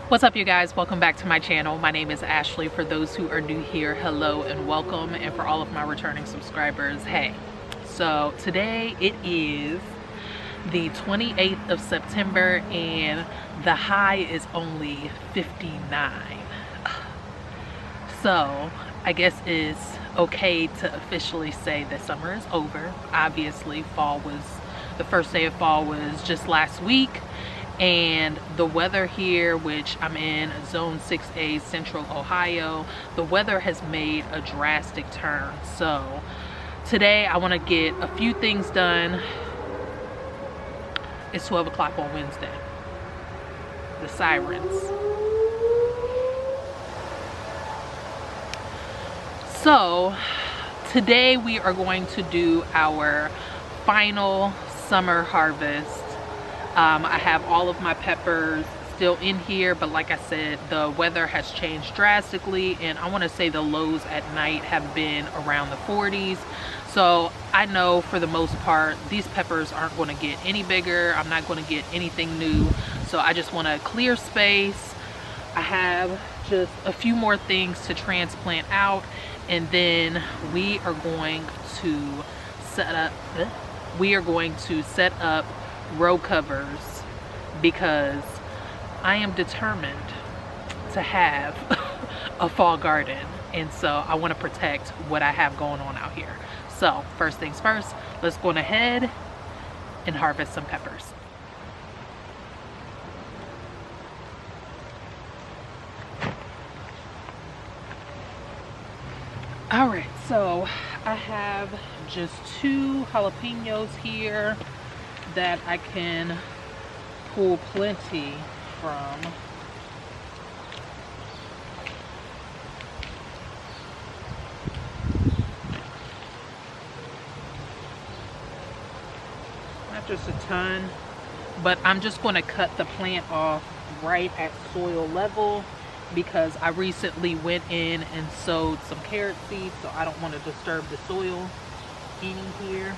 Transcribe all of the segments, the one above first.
What's up, you guys? Welcome back to my channel. My name is Ashley. For those who are new here, hello and welcome, and for all of my returning subscribers, hey. So today it is the 28th of September and the high is only 59. So I guess it's okay to officially say that summer is over. Obviously the first day of fall was just last week, and the weather here, which I'm in zone 6A, central Ohio, the weather has made a drastic turn. So today I want to get a few things done. It's 12 o'clock on Wednesday. The sirens. So today we are going to do our final summer harvest. I have all of my peppers still in here, but like I said, the weather has changed drastically, and I want to say the lows at night have been around the 40s. So I know for the most part these peppers aren't going to get any bigger. I'm not going to get anything new, so I just want to clear space. I have just a few more things to transplant out, and then we are going to set up row covers, because I am determined to have a fall garden, and so I want to protect what I have going on out here. So first things first, let's go ahead and harvest some peppers. All right, so I have just 2 jalapenos here that I can pull plenty from. Not just a ton, but I'm just going to cut the plant off right at soil level, because I recently went in and sowed some carrot seeds, so I don't want to disturb the soil any here.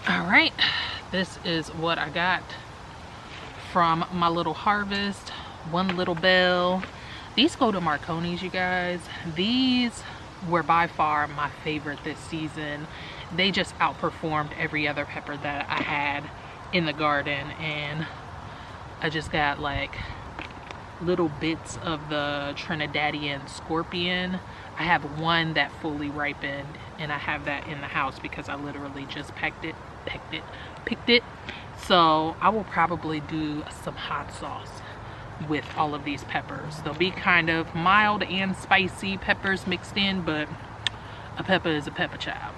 All right, this is what I got from my little harvest. One little bell. These go to Marconi's, you guys. These were by far my favorite this season. They just outperformed every other pepper that I had in the garden, and I just got like little bits of the Trinidadian scorpion. I have one that fully ripened, and I have that in the house because I literally just picked it. So I will probably do some hot sauce with all of these peppers. They'll be kind of mild and spicy peppers mixed in, but a pepper is a pepper, child.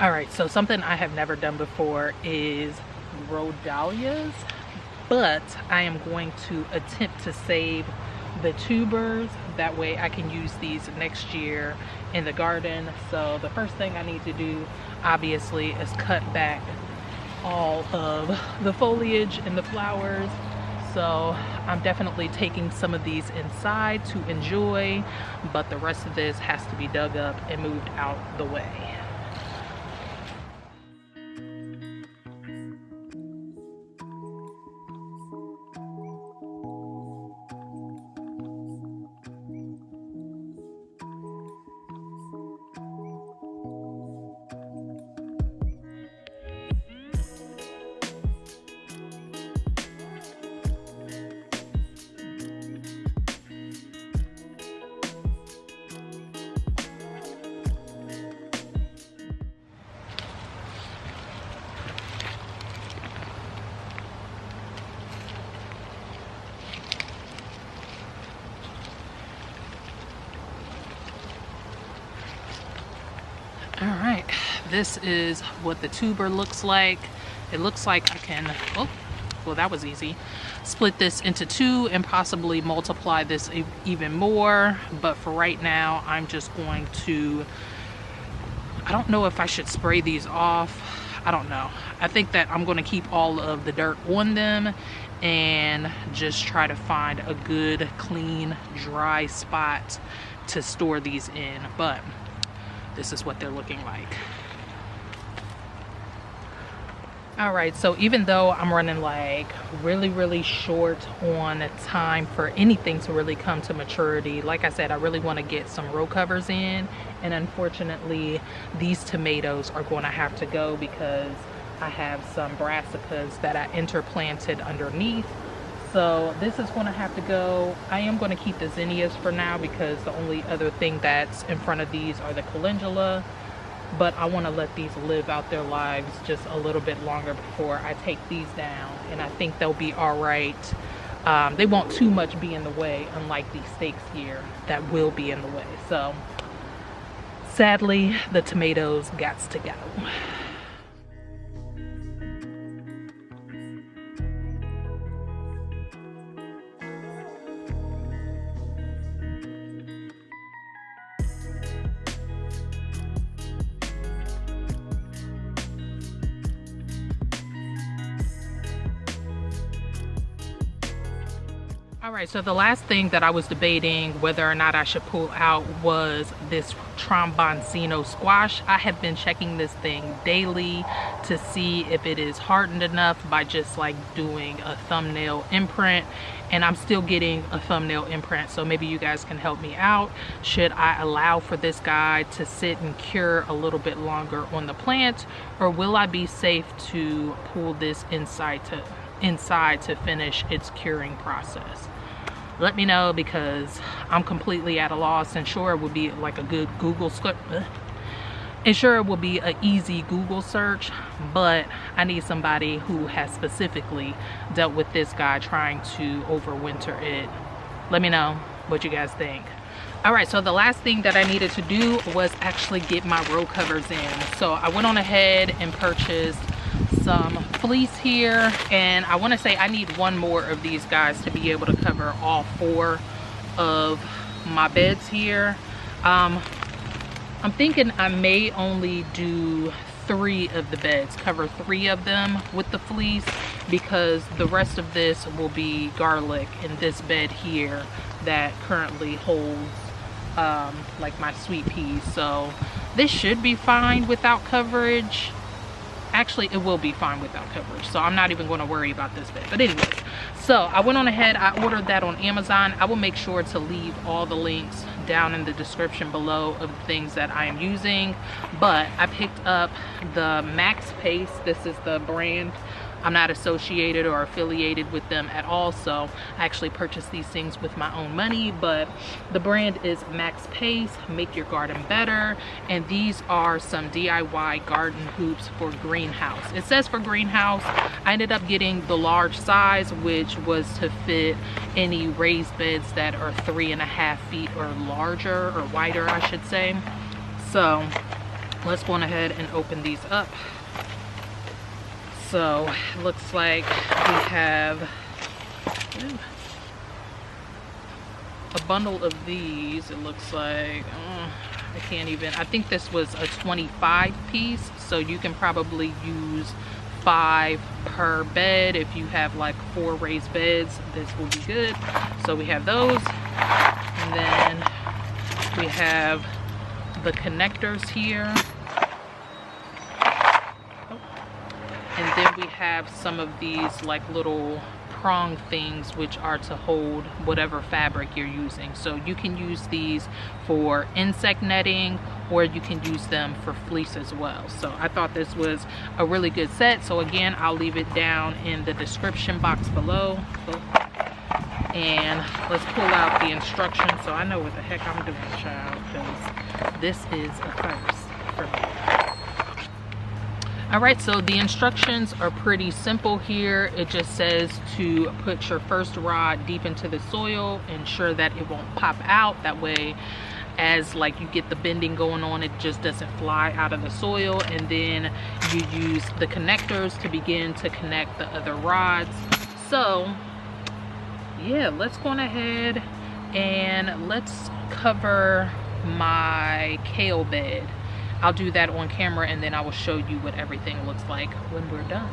All right, so something I have never done before is grow dahlias, but I am going to attempt to save the tubers. That way I can use these next year in the garden. So the first thing I need to do, obviously, is cut back all of the foliage and the flowers. So I'm definitely taking some of these inside to enjoy, but the rest of this has to be dug up and moved out the way. All right, this is what the tuber looks like. It looks like I can, oh, well, that was easy. Split this into two and possibly multiply this even more. But for right now, I'm just going to, I don't know if I should spray these off. I don't know. I think that I'm going to keep all of the dirt on them and just try to find a good, clean, dry spot to store these in. But this is what they're looking like. All right, so even though I'm running like really short on time for anything to really come to maturity, like I said, I really want to get some row covers in, and unfortunately these tomatoes are going to have to go because I have some brassicas that I interplanted underneath. So this is going to have to go. I am going to keep the zinnias for now because the only other thing that's in front of these are the calendula, but I want to let these live out their lives just a little bit longer before I take these down, and I think they'll be all right. They won't too much be in the way, unlike these stakes here that will be in the way. So sadly, the tomatoes gots to go. Alright, so the last thing that I was debating whether or not I should pull out was this tromboncino squash. I have been checking this thing daily to see if it is hardened enough by just like doing a thumbnail imprint, and I'm still getting a thumbnail imprint, so maybe you guys can help me out. Should I allow for this guy to sit and cure a little bit longer on the plant, or will I be safe to pull this inside to finish its curing process? Let me know, because I'm completely at a loss, and sure it would be like a good Google search, and sure it will be an easy Google search, but I need somebody who has specifically dealt with this guy trying to overwinter it. Let me know what you guys think. All right, so the last thing that I needed to do was actually get my row covers in. So I went on ahead and purchased some fleece here, and I want to say I need one more of these guys to be able to cover all 4 of my beds here. I'm thinking I may only do 3 of the beds, cover 3 of them with the fleece, because the rest of this will be garlic in this bed here that currently holds like my sweet peas. So this should be fine without coverage. Actually, it will be fine without coverage, so I'm not even going to worry about this bed. But anyways, so I went on ahead, I ordered that on Amazon. I will make sure to leave all the links down in the description below of the things that I am using. But I picked up the Max Pace. This is the brand. I'm not associated or affiliated with them at all, so I actually purchased these things with my own money. But the brand is Max Pace, Make Your Garden Better, and these are some DIY garden hoops for greenhouse. It says for greenhouse. I ended up getting the large size, which was to fit any raised beds that are 3.5 feet or larger, or wider I should say. So let's go on ahead and open these up. So it looks like we have a bundle of these. It looks like I can't even, I think this was a 25 piece, so you can probably use 5 per bed. If you have like 4 raised beds, this will be good. So we have those, and then we have the connectors here, and then we have some of these like little prong things which are to hold whatever fabric you're using. So you can use these for insect netting, or you can use them for fleece as well. So I thought this was a really good set. So again, I'll leave it down in the description box below. And let's pull out the instructions so I know what the heck I'm doing, child, because this is a first for me. Alright, so the instructions are pretty simple here. It just says to put your first rod deep into the soil, ensure that it won't pop out. That way, as like you get the bending going on, it just doesn't fly out of the soil. And then you use the connectors to begin to connect the other rods. So yeah, let's go on ahead and let's cover my kale bed. I'll do that on camera, and then I will show you what everything looks like when we're done.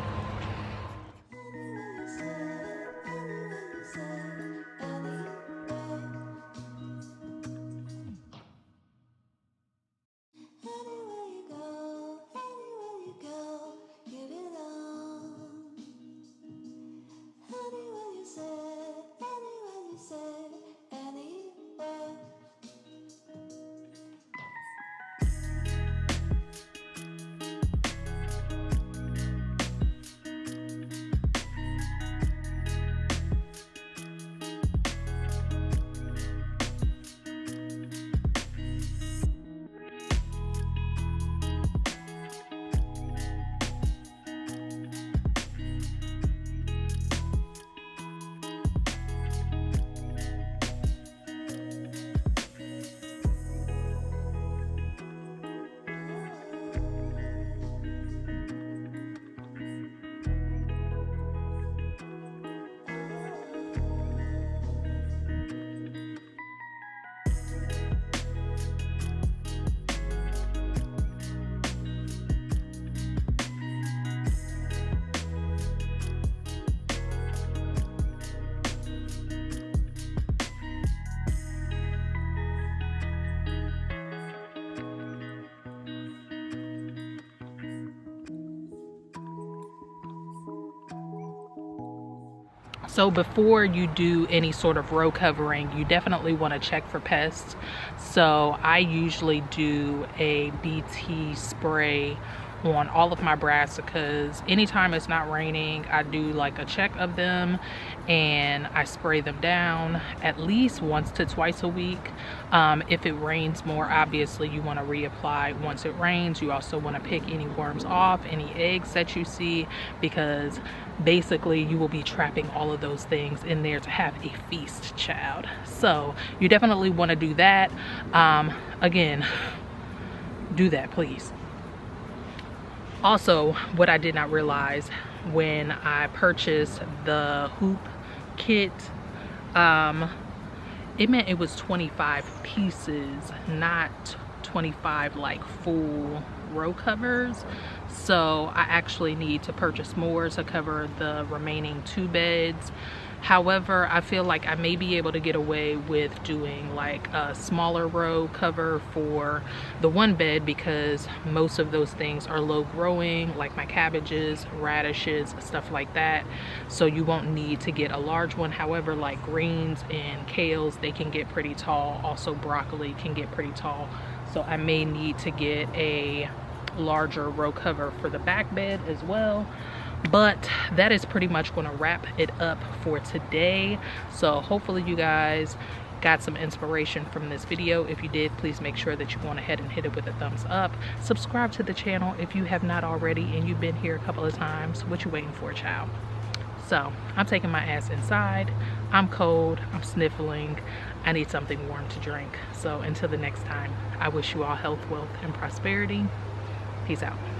So before you do any sort of row covering, you definitely want to check for pests. So I usually do a BT spray on all of my brassicas. Anytime it's not raining, I do like a check of them and I spray them down at least once to twice a week. If it rains more, obviously you want to reapply once it rains. You also want to pick any worms off, any eggs that you see, because basically you will be trapping all of those things in there to have a feast, child. So you definitely want to do that. Again, do that, please. Also, what I did not realize when I purchased the hoop kit, it meant it was 25 pieces, not 25 like full row covers. So I actually need to purchase more to cover the remaining 2 beds. However, I feel like I may be able to get away with doing like a smaller row cover for the 1 bed, because most of those things are low growing, like my cabbages, radishes, stuff like that. So you won't need to get a large one. However, like greens and kales, they can get pretty tall. Also broccoli can get pretty tall. So I may need to get a larger row cover for the back bed as well. But that is pretty much going to wrap it up for today. So hopefully you guys got some inspiration from this video. If you did, please make sure that you go ahead and hit it with a thumbs up. Subscribe to the channel if you have not already and you've been here a couple of times. What you waiting for, child? So I'm taking my ass inside. I'm cold, I'm sniffling, I need something warm to drink. So until the next time, I wish you all health, wealth, and prosperity. Peace out.